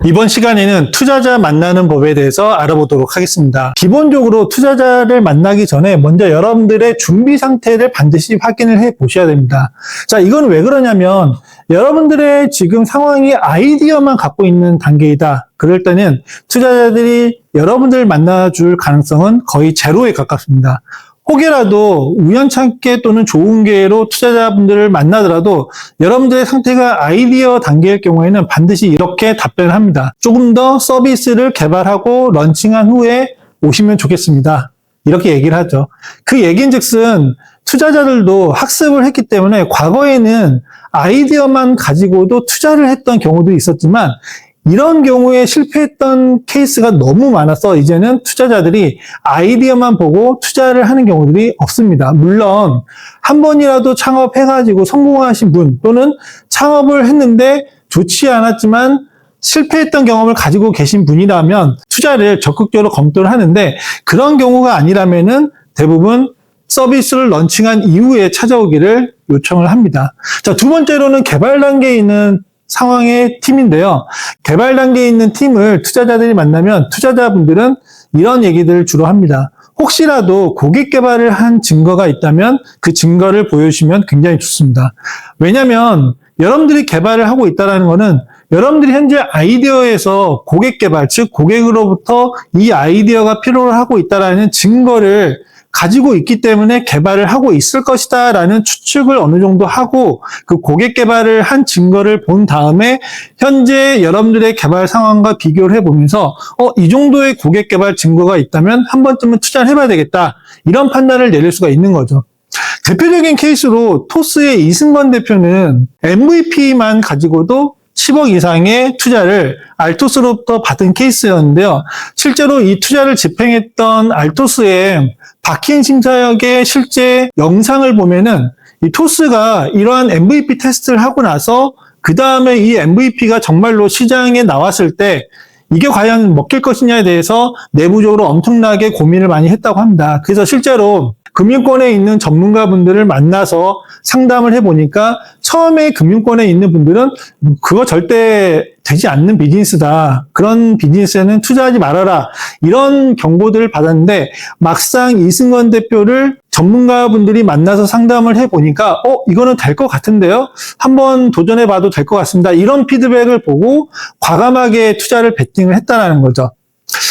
이번 시간에는 투자자 만나는 법에 대해서 알아보도록 하겠습니다. 기본적으로 투자자를 만나기 전에 먼저 여러분들의 준비 상태를 반드시 확인을 해 보셔야 됩니다. 자, 이건 왜 그러냐면 여러분들의 지금 상황이 아이디어만 갖고 있는 단계이다. 그럴 때는 투자자들이 여러분들을 만나줄 가능성은 거의 제로에 가깝습니다. 혹여라도 우연찮게 또는 좋은 기회로 투자자분들을 만나더라도 여러분들의 상태가 아이디어 단계일 경우에는 반드시 이렇게 답변을 합니다. 조금 더 서비스를 개발하고 런칭한 후에 오시면 좋겠습니다. 이렇게 얘기를 하죠. 그 얘기인즉슨 투자자들도 학습을 했기 때문에 과거에는 아이디어만 가지고도 투자를 했던 경우도 있었지만 이런 경우에 실패했던 케이스가 너무 많아서 이제는 투자자들이 아이디어만 보고 투자를 하는 경우들이 없습니다. 물론 한 번이라도 창업해가지고 성공하신 분 또는 창업을 했는데 좋지 않았지만 실패했던 경험을 가지고 계신 분이라면 투자를 적극적으로 검토를 하는데 그런 경우가 아니라면은 대부분 서비스를 런칭한 이후에 찾아오기를 요청을 합니다. 자, 두 번째로는 개발 단계에 있는 상황의 팀인데요. 개발 단계에 있는 팀을 투자자들이 만나면 투자자분들은 이런 얘기들을 주로 합니다. 혹시라도 고객 개발을 한 증거가 있다면 그 증거를 보여주시면 굉장히 좋습니다. 왜냐하면 여러분들이 개발을 하고 있다는 것은 여러분들이 현재 아이디어에서 고객 개발, 즉 고객으로부터 이 아이디어가 필요로 하고 있다는 증거를 가지고 있기 때문에 개발을 하고 있을 것이다 라는 추측을 어느 정도 하고 그 고객 개발을 한 증거를 본 다음에 현재 여러분들의 개발 상황과 비교를 해보면서 이 정도의 고객 개발 증거가 있다면 한 번쯤은 투자를 해봐야 되겠다 이런 판단을 내릴 수가 있는 거죠. 대표적인 케이스로 토스의 이승건 대표는 MVP만 가지고도 10억 이상의 투자를 알토스로부터 받은 케이스였는데요. 실제로 이 투자를 집행했던 알토스의 박희인 심사역의 실제 영상을 보면은 이 토스가 이러한 MVP 테스트를 하고 나서 그 다음에 이 MVP가 정말로 시장에 나왔을 때 이게 과연 먹힐 것이냐에 대해서 내부적으로 엄청나게 고민을 많이 했다고 합니다. 그래서 실제로 금융권에 있는 전문가분들을 만나서 상담을 해보니까 처음에 금융권에 있는 분들은 그거 절대 되지 않는 비즈니스다. 그런 비즈니스에는 투자하지 말아라. 이런 경고들을 받았는데 막상 이승건 대표를 전문가분들이 만나서 상담을 해보니까 이거는 될 것 같은데요. 한번 도전해봐도 될 것 같습니다. 이런 피드백을 보고 과감하게 투자를 베팅을 했다는 거죠.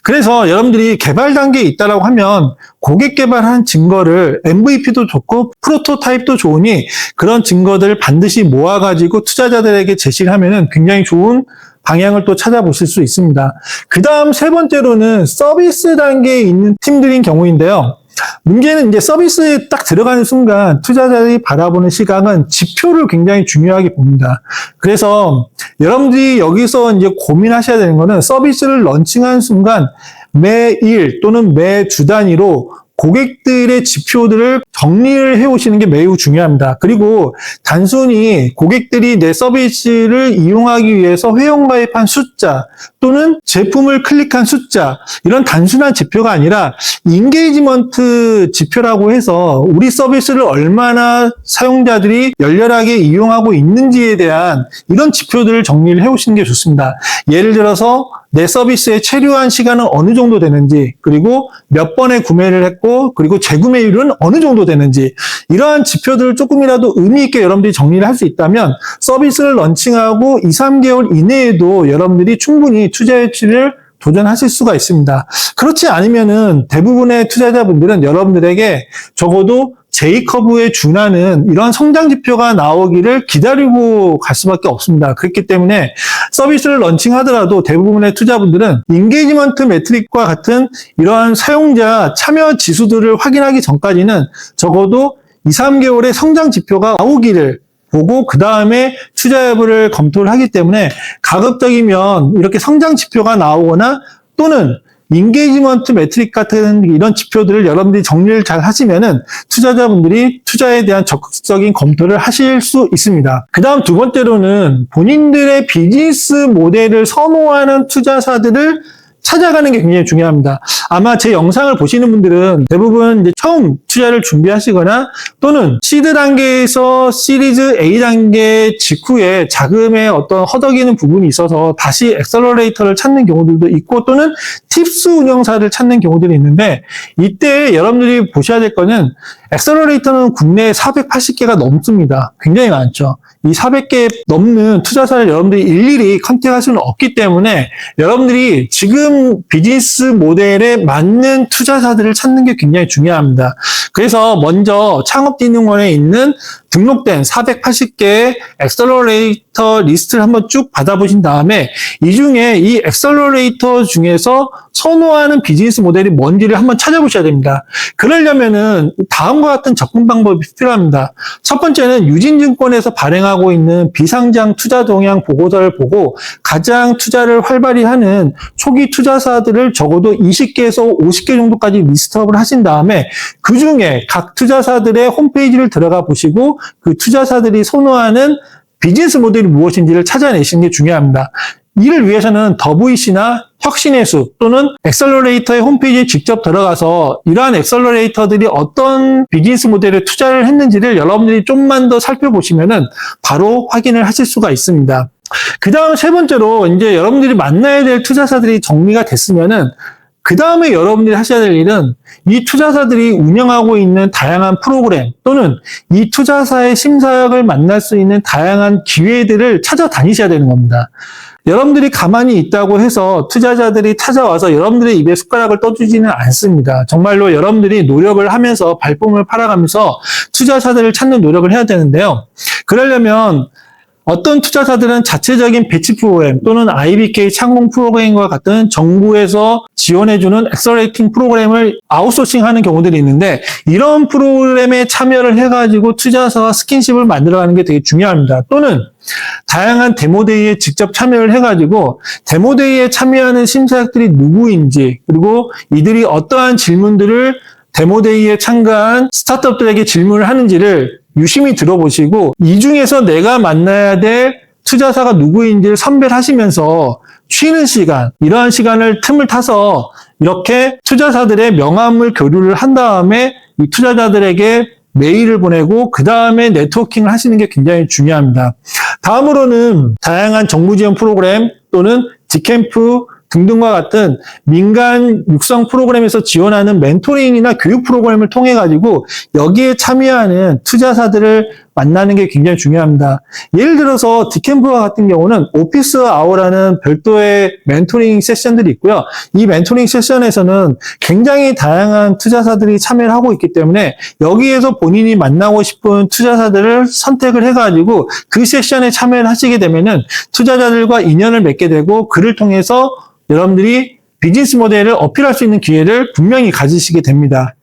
그래서 여러분들이 개발 단계에 있다라고 하면 고객 개발한 증거를 MVP도 좋고 프로토타입도 좋으니 그런 증거들을 반드시 모아가지고 투자자들에게 제시를 하면은 굉장히 좋은 방향을 또 찾아보실 수 있습니다. 그 다음 세 번째로는 서비스 단계에 있는 팀들인 경우인데요. 문제는 이제 서비스에 딱 들어가는 순간 투자자들이 바라보는 시각은 지표를 굉장히 중요하게 봅니다. 그래서 여러분들이 여기서 이제 고민하셔야 되는 거는 서비스를 런칭한 순간 매일 또는 매주 단위로 고객들의 지표들을 정리를 해오시는 게 매우 중요합니다. 그리고 단순히 고객들이 내 서비스를 이용하기 위해서 회원가입한 숫자 또는 제품을 클릭한 숫자 이런 단순한 지표가 아니라 인게이지먼트 지표라고 해서 우리 서비스를 얼마나 사용자들이 열렬하게 이용하고 있는지에 대한 이런 지표들을 정리를 해오시는 게 좋습니다. 예를 들어서 내 서비스에 체류한 시간은 어느 정도 되는지, 그리고 몇 번의 구매를 했고, 그리고 재구매율은 어느 정도 되는지, 이러한 지표들을 조금이라도 의미 있게 여러분들이 정리를 할 수 있다면 서비스를 런칭하고 2, 3개월 이내에도 여러분들이 충분히 투자 유치를 도전하실 수가 있습니다. 그렇지 않으면은 대부분의 투자자분들은 여러분들에게 적어도 J커브에 준하는 이런 성장 지표가 나오기를 기다리고 갈 수밖에 없습니다. 그렇기 때문에 서비스를 런칭하더라도 대부분의 투자분들은 인게이지먼트 매트릭과 같은 이러한 사용자 참여 지수들을 확인하기 전까지는 적어도 2, 3개월의 성장 지표가 나오기를 보고 그 다음에 투자 여부를 검토를 하기 때문에 가급적이면 이렇게 성장 지표가 나오거나 또는 인게이지먼트 매트릭 같은 이런 지표들을 여러분들이 정리를 잘 하시면은 투자자분들이 투자에 대한 적극적인 검토를 하실 수 있습니다. 그 다음 두 번째로는 본인들의 비즈니스 모델을 선호하는 투자사들을 찾아가는 게 굉장히 중요합니다. 아마 제 영상을 보시는 분들은 대부분 이제 처음 투자를 준비하시거나 또는 시드 단계에서 시리즈 A 단계 직후에 자금의 어떤 허덕이는 부분이 있어서 다시 엑셀러레이터를 찾는 경우들도 있고 또는 팁스 운영사를 찾는 경우들이 있는데 이때 여러분들이 보셔야 될 거는 엑셀러레이터는 국내에 480개가 넘습니다. 굉장히 많죠. 이 400개 넘는 투자사를 여러분들이 일일이 컨택할 수는 없기 때문에 여러분들이 지금 비즈니스 모델에 맞는 투자사들을 찾는 게 굉장히 중요합니다. 그래서 먼저 창업진흥원에 있는 등록된 480개의 엑셀러레이터 리스트를 한번 쭉 받아보신 다음에 이 중에 이 엑셀러레이터 중에서 선호하는 비즈니스 모델이 뭔지를 한번 찾아보셔야 됩니다. 그러려면은 다음과 같은 접근 방법이 필요합니다. 첫 번째는 유진증권에서 발행하고 있는 비상장 투자 동향 보고서를 보고 가장 투자를 활발히 하는 초기 투자사들을 적어도 20개에서 50개 정도까지 리스트업을 하신 다음에 그 중에 각 투자사들의 홈페이지를 들어가 보시고 그 투자사들이 선호하는 비즈니스 모델이 무엇인지를 찾아내시는 게 중요합니다. 이를 위해서는 WEC나 혁신의 수 또는 엑셀러레이터의 홈페이지에 직접 들어가서 이러한 엑셀러레이터들이 어떤 비즈니스 모델에 투자를 했는지를 여러분들이 좀만 더 살펴보시면은 바로 확인을 하실 수가 있습니다. 그 다음 세 번째로 이제 여러분들이 만나야 될 투자사들이 정리가 됐으면은 그 다음에 여러분들이 하셔야 될 일은 이 투자사들이 운영하고 있는 다양한 프로그램 또는 이 투자사의 심사역을 만날 수 있는 다양한 기회들을 찾아다니셔야 되는 겁니다. 여러분들이 가만히 있다고 해서 투자자들이 찾아와서 여러분들의 입에 숟가락을 떠주지는 않습니다. 정말로 여러분들이 노력을 하면서 발품을 팔아가면서 투자사들을 찾는 노력을 해야 되는데요. 그러려면 어떤 투자사들은 자체적인 배치 프로그램 또는 IBK 창공 프로그램과 같은 정부에서 지원해주는 엑셀러레이팅 프로그램을 아웃소싱하는 경우들이 있는데 이런 프로그램에 참여를 해가지고 투자사와 스킨십을 만들어가는 게 되게 중요합니다. 또는 다양한 데모데이에 직접 참여를 해가지고 데모데이에 참여하는 심사역들이 누구인지 그리고 이들이 어떠한 질문들을 데모데이에 참가한 스타트업들에게 질문을 하는지를 유심히 들어보시고 이 중에서 내가 만나야 될 투자사가 누구인지를 선별하시면서 쉬는 시간, 이러한 시간을 틈을 타서 이렇게 투자사들의 명함을 교류를 한 다음에 이 투자자들에게 메일을 보내고 그 다음에 네트워킹을 하시는 게 굉장히 중요합니다. 다음으로는 다양한 정부 지원 프로그램 또는 디캠프 등등과 같은 민간 육성 프로그램에서 지원하는 멘토링이나 교육 프로그램을 통해 가지고 여기에 참여하는 투자사들을 만나는 게 굉장히 중요합니다. 예를 들어서 디캠프와 같은 경우는 오피스 아워라는 별도의 멘토링 세션들이 있고요. 이 멘토링 세션에서는 굉장히 다양한 투자사들이 참여를 하고 있기 때문에 여기에서 본인이 만나고 싶은 투자사들을 선택을 해가지고 그 세션에 참여를 하시게 되면은 투자자들과 인연을 맺게 되고 그를 통해서 여러분들이 비즈니스 모델을 어필할 수 있는 기회를 분명히 가지시게 됩니다.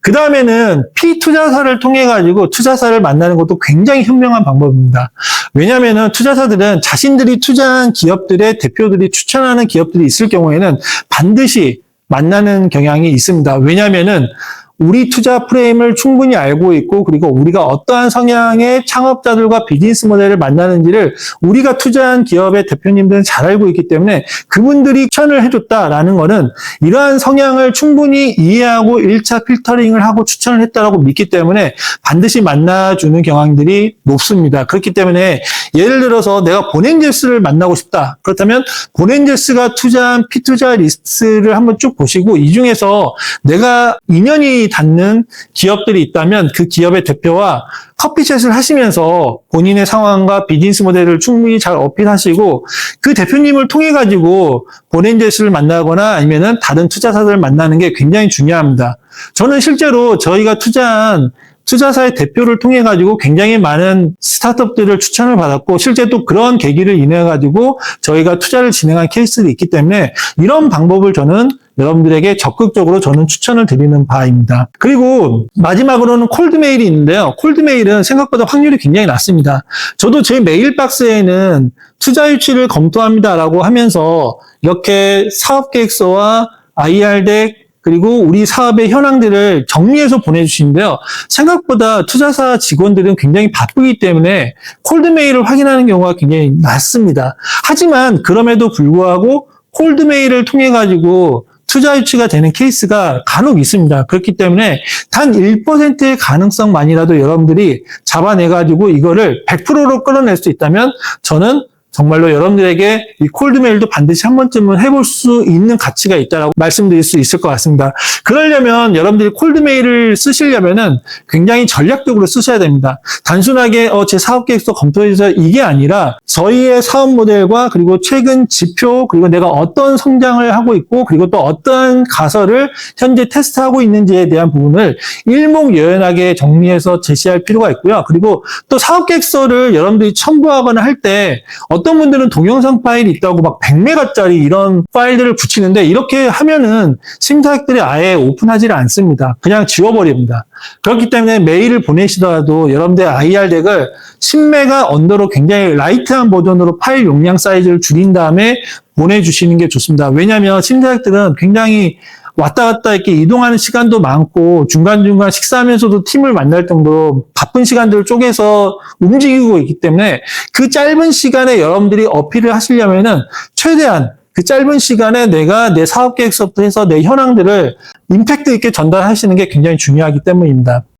그 다음에는 피투자사를 통해 가지고 투자사를 만나는 것도 굉장히 현명한 방법입니다. 왜냐하면 투자사들은 자신들이 투자한 기업들의 대표들이 추천하는 기업들이 있을 경우에는 반드시 만나는 경향이 있습니다. 왜냐하면은 우리 투자 프레임을 충분히 알고 있고 그리고 우리가 어떠한 성향의 창업자들과 비즈니스 모델을 만나는지를 우리가 투자한 기업의 대표님들은 잘 알고 있기 때문에 그분들이 추천을 해줬다라는 거는 이러한 성향을 충분히 이해하고 1차 필터링을 하고 추천을 했다라고 믿기 때문에 반드시 만나주는 경향들이 높습니다. 그렇기 때문에 예를 들어서 내가 본엔젤스를 만나고 싶다. 그렇다면 본엔젤스가 투자한 피투자 리스트를 한번 쭉 보시고 이 중에서 내가 인연이 닿는 기업들이 있다면 그 기업의 대표와 커피챗을 하시면서 본인의 상황과 비즈니스 모델을 충분히 잘 어필하시고 그 대표님을 통해 가지고 본엔젤스를 만나거나 아니면은 다른 투자사들을 만나는 게 굉장히 중요합니다. 저는 실제로 저희가 투자한 투자사의 대표를 통해 가지고 굉장히 많은 스타트업들을 추천을 받았고 실제 또 그런 계기를 인해 가지고 저희가 투자를 진행한 케이스들이 있기 때문에 이런 방법을 저는 여러분들에게 적극적으로 저는 추천을 드리는 바입니다. 그리고 마지막으로는 콜드메일이 있는데요. 콜드메일은 생각보다 확률이 굉장히 낮습니다. 저도 제 메일 박스에는 투자 유치를 검토합니다라고 하면서 이렇게 사업계획서와 IR 덱 그리고 우리 사업의 현황들을 정리해서 보내주시는데요. 생각보다 투자사 직원들은 굉장히 바쁘기 때문에 콜드메일을 확인하는 경우가 굉장히 낮습니다. 하지만 그럼에도 불구하고 콜드메일을 통해 가지고 투자 유치가 되는 케이스가 간혹 있습니다. 그렇기 때문에 단 1%의 가능성만이라도 여러분들이 잡아내가지고 이거를 100%로 끌어낼 수 있다면 저는 정말로 여러분들에게 이 콜드메일도 반드시 한 번쯤은 해볼 수 있는 가치가 있다라고 말씀드릴 수 있을 것 같습니다. 그러려면 여러분들이 콜드메일을 쓰시려면은 굉장히 전략적으로 쓰셔야 됩니다. 단순하게 제 사업 계획서 검토해서 이게 아니라 저희의 사업 모델과 그리고 최근 지표 그리고 내가 어떤 성장을 하고 있고 그리고 또 어떠한 가설을 현재 테스트하고 있는지에 대한 부분을 일목요연하게 정리해서 제시할 필요가 있고요. 그리고 또 사업 계획서를 여러분들이 첨부하거나 할 때 어떤 분들은 동영상 파일이 있다고 막 100메가짜리 이런 파일들을 붙이는데 이렇게 하면은 심사학들이 아예 오픈하지를 않습니다. 그냥 지워버립니다. 그렇기 때문에 메일을 보내시더라도 여러분들의 IR 덱을 10메가 언더로 굉장히 라이트한 버전으로 파일 용량 사이즈를 줄인 다음에 보내주시는 게 좋습니다. 왜냐하면 심사학들은 굉장히 왔다 갔다 이렇게 이동하는 시간도 많고 중간중간 식사하면서도 팀을 만날 정도로 바쁜 시간들을 쪼개서 움직이고 있기 때문에 그 짧은 시간에 여러분들이 어필을 하시려면은 최대한 그 짧은 시간에 내가 내 사업 계획서부터 해서 내 현황들을 임팩트 있게 전달하시는 게 굉장히 중요하기 때문입니다.